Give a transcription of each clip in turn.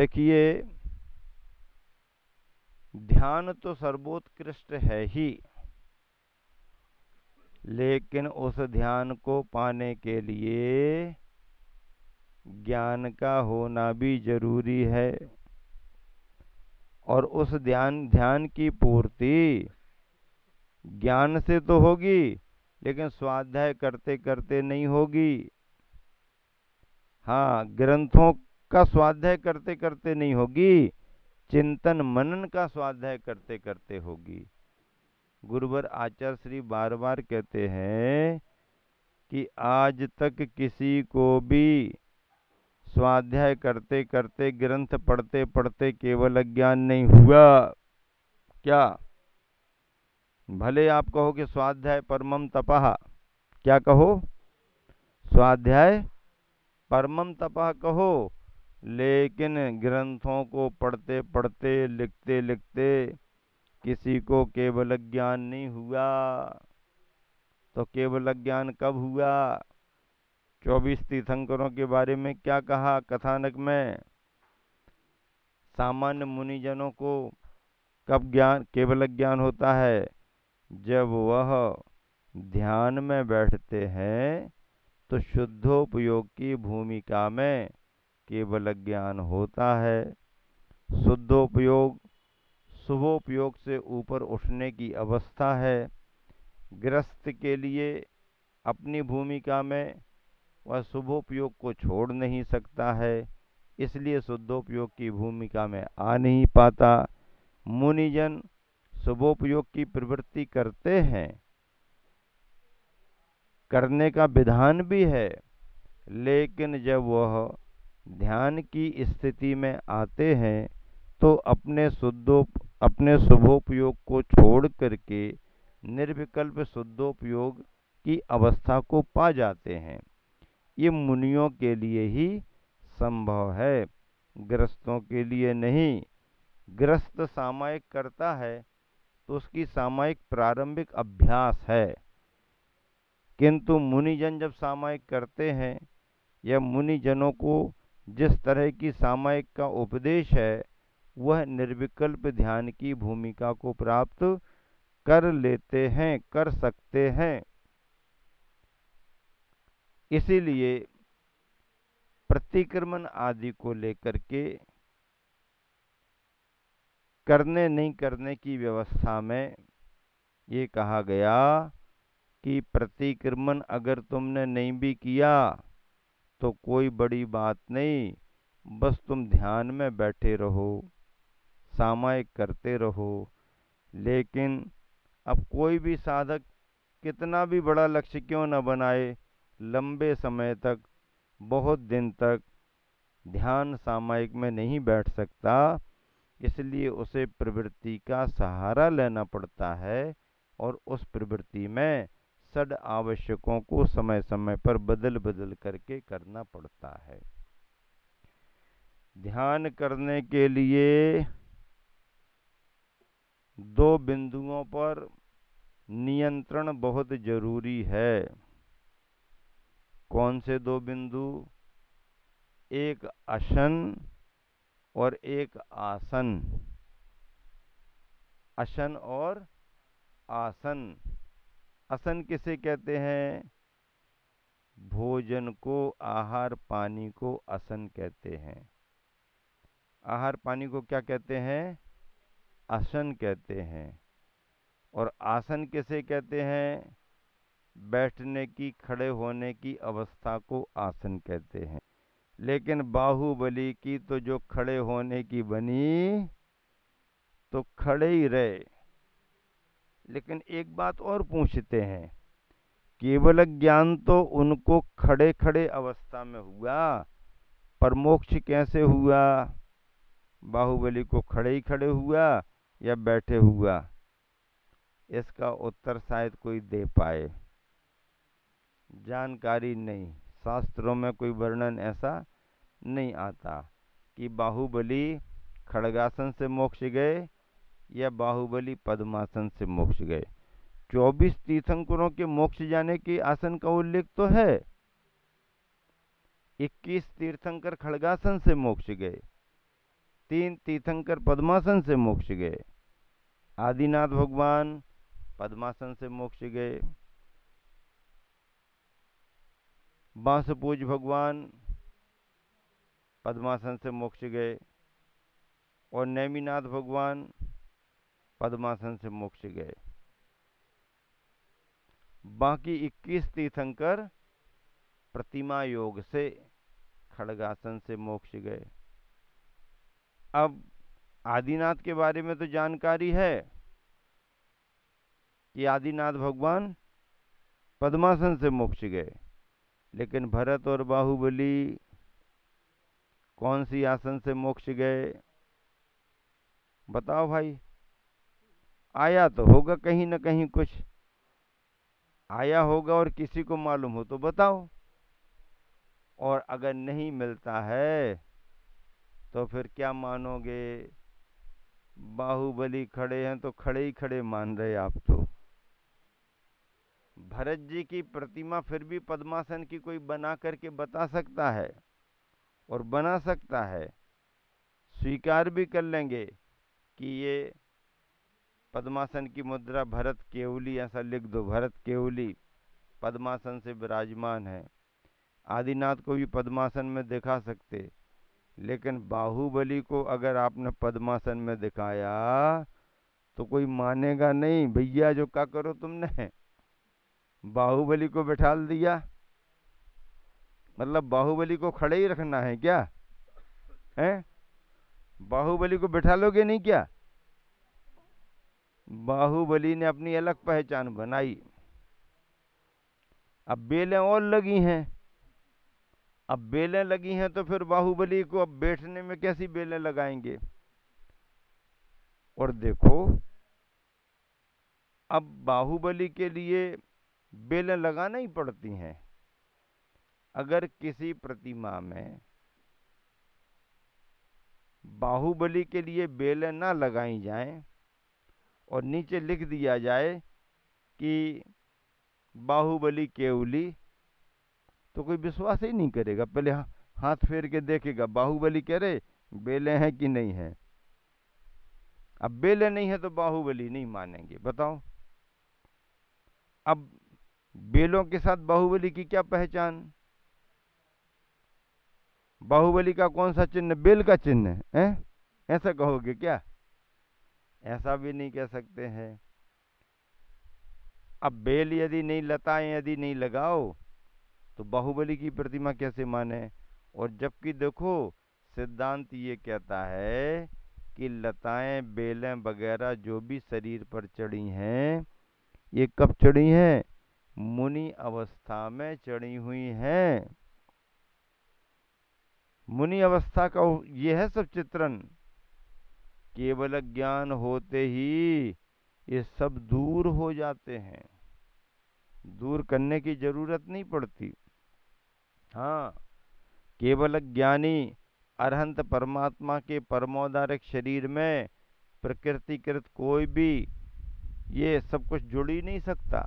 देखिए, ध्यान तो सर्वोत्कृष्ट है ही, लेकिन उस ध्यान को पाने के लिए ज्ञान का होना भी जरूरी है। और उस ध्यान की पूर्ति ज्ञान से तो होगी, लेकिन स्वाध्याय करते करते नहीं होगी। हाँ, ग्रंथों का स्वाध्याय करते करते नहीं होगी, चिंतन मनन का स्वाध्याय करते करते होगी। गुरुवर आचार्य श्री बार बार कहते हैं कि आज तक किसी को भी स्वाध्याय करते करते, ग्रंथ पढ़ते पढ़ते केवल ज्ञान नहीं हुआ। क्या? भले आप कहो कि स्वाध्याय परमम तपः, क्या कहो? स्वाध्याय परमम तपः कहो, लेकिन ग्रंथों को पढ़ते पढ़ते, लिखते लिखते किसी को केवल ज्ञान नहीं हुआ। तो केवल ज्ञान कब हुआ? 24 तीर्थंकरों के बारे में क्या कहा कथानक में? सामान्य मुनिजनों को कब ज्ञान, केवल ज्ञान होता है? जब वह ध्यान में बैठते हैं तो शुद्धोपयोग की भूमिका में केवल ज्ञान होता है। शुद्धोपयोग शुभोपयोग से ऊपर उठने की अवस्था है। गृहस्थ के लिए अपनी भूमिका में वह शुभोपयोग को छोड़ नहीं सकता है, इसलिए शुद्धोपयोग की भूमिका में आ नहीं पाता। मुनिजन शुभोपयोग की प्रवृत्ति करते हैं, करने का विधान भी है, लेकिन जब वह ध्यान की स्थिति में आते हैं तो अपने शुभोपयोग को छोड़ करके निर्विकल्प शुद्धोपयोग की अवस्था को पा जाते हैं। ये मुनियों के लिए ही संभव है, गृहस्थों के लिए नहीं। गृहस्थ सामायिक करता है तो उसकी सामायिक प्रारंभिक अभ्यास है, किंतु मुनिजन जब सामायिक करते हैं या मुनिजनों को जिस तरह की सामायिक का उपदेश है, वह निर्विकल्प ध्यान की भूमिका को प्राप्त कर लेते हैं, कर सकते हैं। इसीलिए प्रतिक्रमण आदि को लेकर के करने नहीं करने की व्यवस्था में ये कहा गया कि प्रतिक्रमण अगर तुमने नहीं भी किया तो कोई बड़ी बात नहीं, बस तुम ध्यान में बैठे रहो, सामायिक करते रहो। लेकिन अब कोई भी साधक कितना भी बड़ा लक्ष्य क्यों न बनाए, लंबे समय तक, बहुत दिन तक ध्यान सामायिक में नहीं बैठ सकता, इसलिए उसे प्रवृत्ति का सहारा लेना पड़ता है और उस प्रवृत्ति में सद आवश्यकों को समय समय पर बदल बदल करके करना पड़ता है। ध्यान करने के लिए 2 बिंदुओं पर नियंत्रण बहुत जरूरी है। कौन से 2 बिंदु? एक अशन और एक आसन। अशन और आसन। असन किसे कहते हैं? भोजन को, आहार पानी को असन कहते हैं। आहार पानी को क्या कहते हैं? आसन कहते हैं। और आसन किसे कहते हैं? बैठने की, खड़े होने की अवस्था को आसन कहते हैं। लेकिन बाहुबली की तो जो खड़े होने की बनी तो खड़े ही रहे। लेकिन एक बात और पूछते हैं, केवल ज्ञान तो उनको खड़े खड़े अवस्था में हुआ, पर मोक्ष कैसे हुआ? बाहुबली को खड़े ही खड़े हुआ या बैठे हुआ? इसका उत्तर शायद कोई दे पाए, जानकारी नहीं। शास्त्रों में कोई वर्णन ऐसा नहीं आता कि बाहुबली खड़गासन से मोक्ष गए या बाहुबली पद्मासन से मोक्ष गए। 24 तीर्थंकरों के मोक्ष जाने के आसन का उल्लेख तो है। 21 तीर्थंकर खड़गासन से मोक्ष गए, 3 तीर्थंकर पद्मासन से मोक्ष गए। आदिनाथ भगवान पद्मासन से मोक्ष गए, बांसपूज भगवान पद्मासन से मोक्ष गए, और नेमिनाथ भगवान पद्मासन से मोक्ष गए। बाकी 21 तीर्थंकर प्रतिमा योग से खड़गासन से मोक्ष गए। अब आदिनाथ के बारे में तो जानकारी है कि आदिनाथ भगवान पद्मासन से मोक्ष गए, लेकिन भरत और बाहुबली कौन सी आसन से मोक्ष गए? बताओ भाई। आया तो होगा कहीं ना कहीं, कुछ आया होगा और किसी को मालूम हो तो बताओ। और अगर नहीं मिलता है तो फिर क्या मानोगे? बाहुबली खड़े हैं तो खड़े ही खड़े मान रहे आप तो। भरत जी की प्रतिमा फिर भी पद्मासन की कोई बना करके बता सकता है, और बना सकता है, स्वीकार भी कर लेंगे कि ये पद्मासन की मुद्रा भरत केवली, ऐसा लिख दो, भरत केवली पद्मासन से विराजमान है। आदिनाथ को भी पद्मासन में दिखा सकते, लेकिन बाहुबली को अगर आपने पद्मासन में दिखाया तो कोई मानेगा नहीं। भैया जो क्या करो तुमने, बाहुबली को बिठा दिया, मतलब बाहुबली को खड़े ही रखना है क्या? हैं? बाहुबली को बिठा लोगे नहीं क्या? बाहुबली ने अपनी अलग पहचान बनाई। अब बेलें और लगी हैं, अब बेलें लगी हैं तो फिर बाहुबली को अब बैठने में कैसी बेलें लगाएंगे? और देखो, अब बाहुबली के लिए बेलें लगाना ही पड़ती हैं। अगर किसी प्रतिमा में बाहुबली के लिए बेलें ना लगाई जाएं और नीचे लिख दिया जाए कि बाहुबली केवली, तो कोई विश्वास ही नहीं करेगा। पहले हाथ फेर के देखेगा, बाहुबली कह रहे बेलें हैं कि नहीं है। अब बेलें नहीं है तो बाहुबली नहीं मानेंगे, बताओ। अब बेलों के साथ बाहुबली की क्या पहचान? बाहुबली का कौन सा चिन्ह? बेल का चिन्ह है, ऐसा कहोगे क्या? ऐसा भी नहीं कह सकते हैं। अब बेल यदि नहीं, लताएं यदि नहीं लगाओ तो बाहुबली की प्रतिमा कैसे माने? और जबकि देखो, सिद्धांत ये कहता है कि लताएं, बेलें वगैरह जो भी शरीर पर चढ़ी हैं, ये कब चढ़ी हैं? मुनि अवस्था में चढ़ी हुई हैं। मुनि अवस्था का ये है सब चित्रण। केवल ज्ञान होते ही ये सब दूर हो जाते हैं, दूर करने की जरूरत नहीं पड़ती। हाँ, केवल ज्ञानी अरहंत परमात्मा के परमोदारक शरीर में प्रकृतिकृत कोई भी ये सब कुछ जुड़ ही नहीं सकता।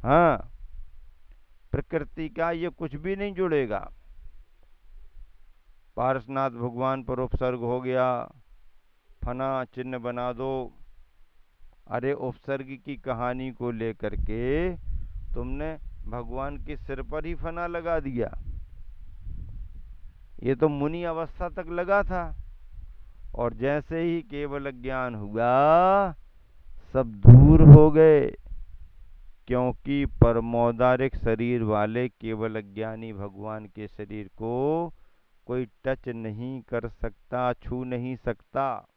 हाँ, प्रकृति का ये कुछ भी नहीं जुड़ेगा। पारसनाथ भगवान पर उपसर्ग हो गया, फना चिन्ह बना दो। अरे उपसर्ग की कहानी को लेकर के तुमने भगवान के सिर पर ही फना लगा दिया। ये तो मुनि अवस्था तक लगा था, और जैसे ही केवल ज्ञान हुआ सब दूर हो गए, क्योंकि परमोदारिक शरीर वाले केवल ज्ञानी भगवान के शरीर को कोई टच नहीं कर सकता, छू नहीं सकता।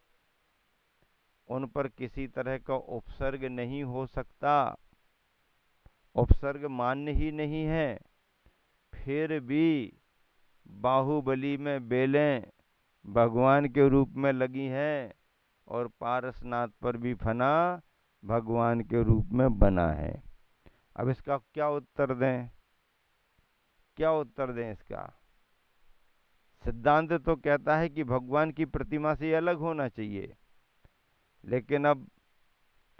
उन पर किसी तरह का उपसर्ग नहीं हो सकता, उपसर्ग मान्य ही नहीं है। फिर भी बाहुबली में बेलें भगवान के रूप में लगी हैं, और पारसनाथ पर भी फना भगवान के रूप में बना है। अब इसका क्या उत्तर दें? क्या उत्तर दें इसका? सिद्धांत तो कहता है कि भगवान की प्रतिमा से अलग होना चाहिए, लेकिन अब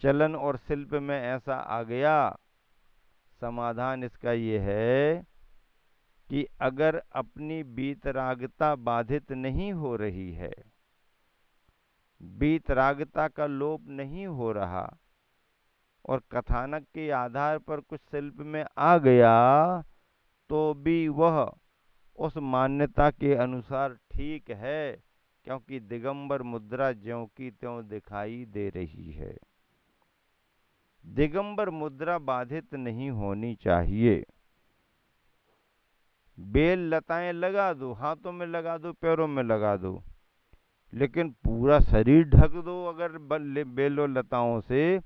चलन और शिल्प में ऐसा आ गया। समाधान इसका ये है कि अगर अपनी वीतरागता बाधित नहीं हो रही है, वीतरागता का लोप नहीं हो रहा, और कथानक के आधार पर कुछ शिल्प में आ गया, तो भी वह उस मान्यता के अनुसार ठीक है, क्योंकि दिगंबर मुद्रा ज्यों की त्यों दिखाई दे रही है। दिगंबर मुद्रा बाधित नहीं होनी चाहिए। बेल लताएं लगा दो, हाथों में लगा दो, पैरों में लगा दो, लेकिन पूरा शरीर ढक दो अगर बेलो लताओं से,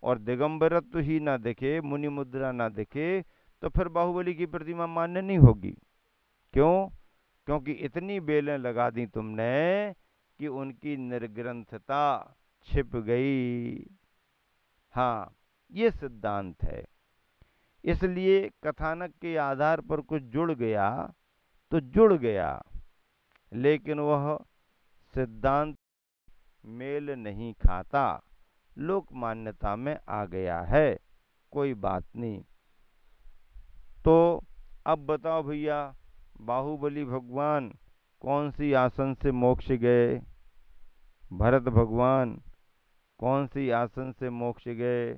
और दिगंबरत्व ही ना दिखे, मुनि मुद्रा ना दिखे, तो फिर बाहुबली की प्रतिमा मान्य नहीं होगी। क्यों? क्योंकि इतनी बेलें लगा दी तुमने कि उनकी निर्ग्रंथता छिप गई। हाँ, ये सिद्धांत है। इसलिए कथानक के आधार पर कुछ जुड़ गया तो जुड़ गया, लेकिन वह सिद्धांत मेल नहीं खाता, लोक मान्यता में आ गया है, कोई बात नहीं। तो अब बताओ भैया, बाहुबली भगवान कौन सी आसन से मोक्ष गए? भरत भगवान कौन सी आसन से मोक्ष गए?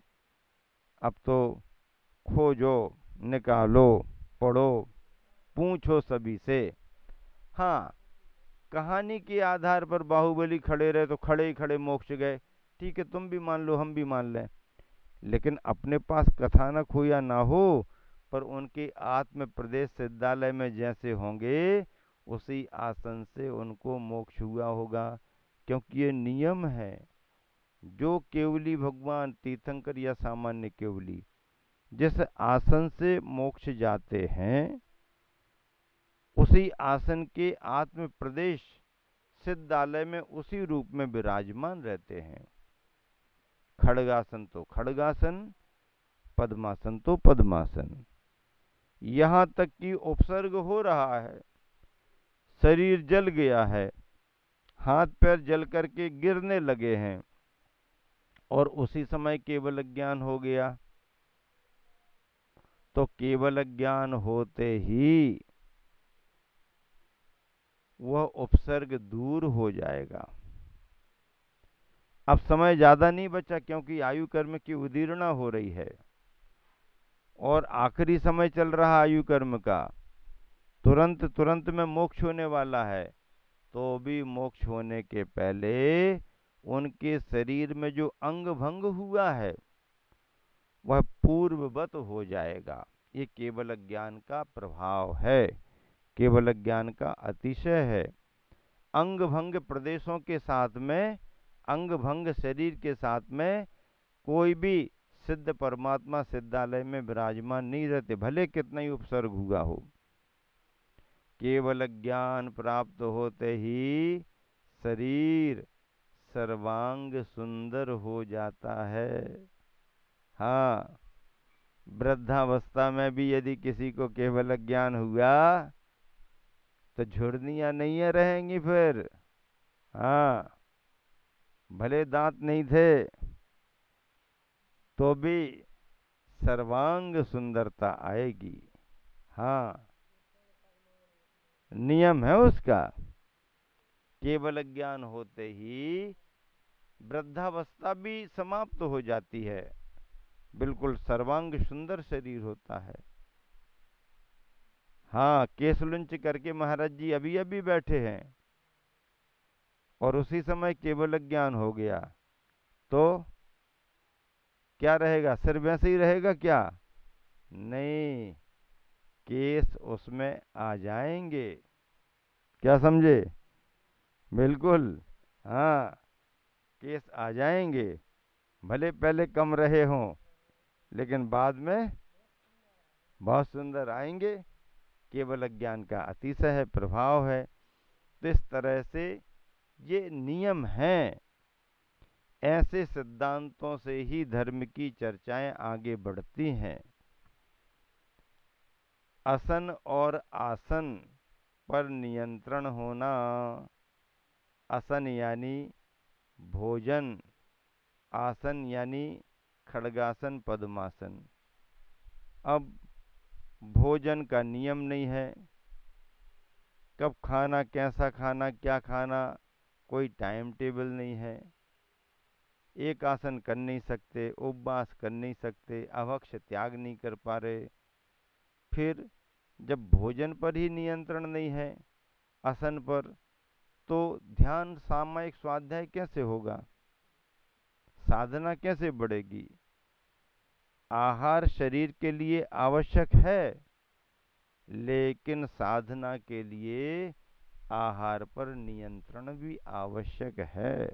अब तो खोजो, निकालो, पढ़ो, पूछो सभी से। हाँ, कहानी के आधार पर बाहुबली खड़े रहे तो खड़े ही खड़े मोक्ष गए, ठीक है, तुम भी मान लो, हम भी मान लें। लेकिन अपने पास कथानक हो या ना हो, पर उनके आत्म प्रदेश सिद्धालय में जैसे होंगे, उसी आसन से उनको मोक्ष हुआ होगा, क्योंकि ये नियम है। जो केवली भगवान, तीर्थंकर या सामान्य केवली, जिस आसन से मोक्ष जाते हैं, उसी आसन के आत्म प्रदेश सिद्धालय में उसी रूप में विराजमान रहते हैं। खड़गासन तो खड़गासन, पद्मासन तो पद्मासन। यहां तक कि उपसर्ग हो रहा है, शरीर जल गया है, हाथ पैर जल करके गिरने लगे हैं, और उसी समय केवल ज्ञान हो गया। तो केवल ज्ञान होते ही वह उपसर्ग दूर हो जाएगा। अब समय ज्यादा नहीं बचा, क्योंकि आयु कर्म की उदीर्णा हो रही है और आखिरी समय चल रहा आयु कर्म का। तुरंत तुरंत में मोक्ष होने वाला है, तो भी मोक्ष होने के पहले उनके शरीर में जो अंग भंग हुआ है, वह पूर्ववत हो जाएगा। ये केवल ज्ञान का प्रभाव है, केवल ज्ञान का अतिशय है। अंग भंग प्रदेशों के साथ में, अंग भंग शरीर के साथ में कोई भी सिद्ध परमात्मा सिद्धालय में विराजमान नहीं रहते, भले कितना ही उपसर्ग हुआ हो। केवल ज्ञान प्राप्त होते ही शरीर सर्वांग सुंदर हो जाता है। हाँ, वृद्धावस्था में भी यदि किसी को केवल ज्ञान हुआ, तो झुर्रियां नहीं रहेंगी फिर। हाँ, भले दांत नहीं थे, तो भी सर्वांग सुंदरता आएगी। हाँ, नियम है उसका। केवल ज्ञान होते ही वृद्धावस्था भी समाप्त हो जाती है, बिल्कुल सर्वांग सुंदर शरीर होता है। हाँ, केस लुंच करके महाराज जी अभी अभी बैठे हैं, और उसी समय केवल ज्ञान हो गया, तो क्या रहेगा? सिर वैसे ही रहेगा क्या? नहीं, केस उसमें आ जाएंगे। क्या समझे? बिल्कुल। हाँ, केस आ जाएंगे, भले पहले कम रहे हों, लेकिन बाद में बहुत सुंदर आएंगे। केवल ज्ञान का अतिशय है, प्रभाव है। तो इस तरह से ये नियम हैं। ऐसे सिद्धांतों से ही धर्म की चर्चाएं आगे बढ़ती हैं। असन और आसन पर नियंत्रण होना। असन यानी भोजन, आसन यानी खड़गासन, पद्मासन। अब भोजन का नियम नहीं है, कब खाना, कैसा खाना, क्या खाना, कोई टाइम टेबल नहीं है। एक आसन कर नहीं सकते, उपवास कर नहीं सकते, अभक्ष्य त्याग नहीं कर पा रहे। फिर जब भोजन पर ही नियंत्रण नहीं है, आसन पर, तो ध्यान सामायिक स्वाध्याय कैसे होगा, साधना कैसे बढ़ेगी। आहार शरीर के लिए आवश्यक है, लेकिन साधना के लिए आहार पर नियंत्रण भी आवश्यक है।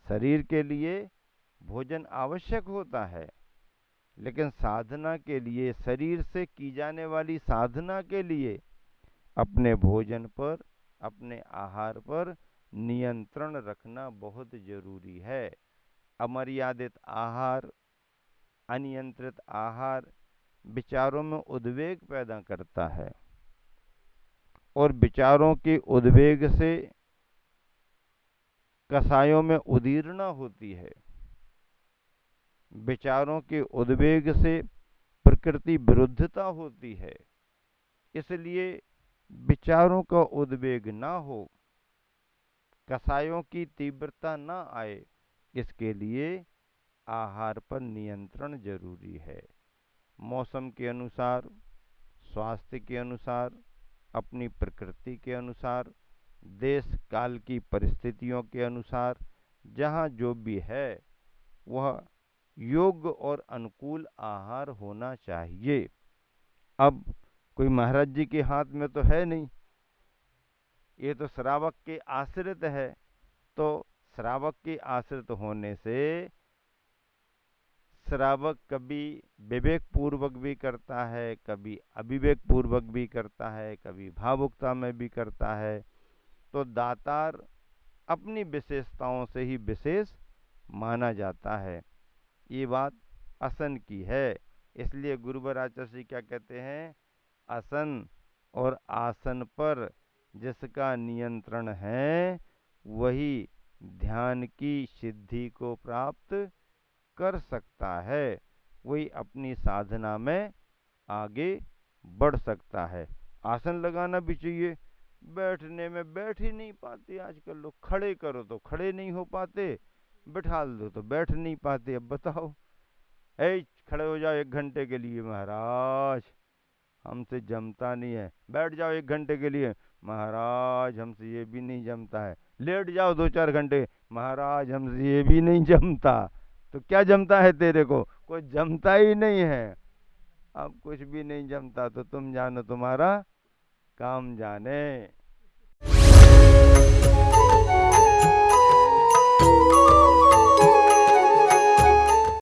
शरीर के लिए भोजन आवश्यक होता है, लेकिन साधना के लिए, शरीर से की जाने वाली साधना के लिए अपने भोजन पर, अपने आहार पर नियंत्रण रखना बहुत जरूरी है। अमर्यादित आहार, अनियंत्रित आहार विचारों में उद्वेग पैदा करता है, और विचारों के उद्वेग से कसायों में उदीर्णा होती है। विचारों के उद्वेग से प्रकृति विरुद्धता होती है। इसलिए विचारों का उद्वेग ना हो, कसायों की तीव्रता ना आए, इसके लिए आहार पर नियंत्रण जरूरी है। मौसम के अनुसार, स्वास्थ्य के अनुसार, अपनी प्रकृति के अनुसार, देश काल की परिस्थितियों के अनुसार, जहाँ जो भी है वह योग्य और अनुकूल आहार होना चाहिए। अब कोई महाराज जी के हाथ में तो है नहीं, ये तो श्रावक के आश्रित है। तो श्रावक के आश्रित होने से श्रावक कभी विवेक पूर्वक भी करता है, कभी अविवेक पूर्वक भी करता है, कभी भावुकता में भी करता है। तो दातार अपनी विशेषताओं से ही विशेष माना जाता है। ये बात आसन की है। इसलिए गुरुवर आचार्य जी क्या कहते हैं, आसन और आसन पर जिसका नियंत्रण है वही ध्यान की सिद्धि को प्राप्त कर सकता है, वही अपनी साधना में आगे बढ़ सकता है। आसन लगाना भी चाहिए, बैठने में बैठ ही नहीं पाते आजकल लोग। खड़े करो तो खड़े नहीं हो पाते, बैठा दो तो बैठ नहीं पाते। अब बताओ, ए खड़े हो जाओ 1 घंटे के लिए, महाराज हमसे जमता नहीं है। बैठ जाओ 1 घंटे के लिए, महाराज हमसे ये भी नहीं जमता है। लेट जाओ 2-4 घंटे, महाराज हमसे ये भी नहीं जमता। तो क्या जमता है तेरे को? कोई जमता ही नहीं है। अब कुछ भी नहीं जमता तो तुम जानो, तुम्हारा काम जाने।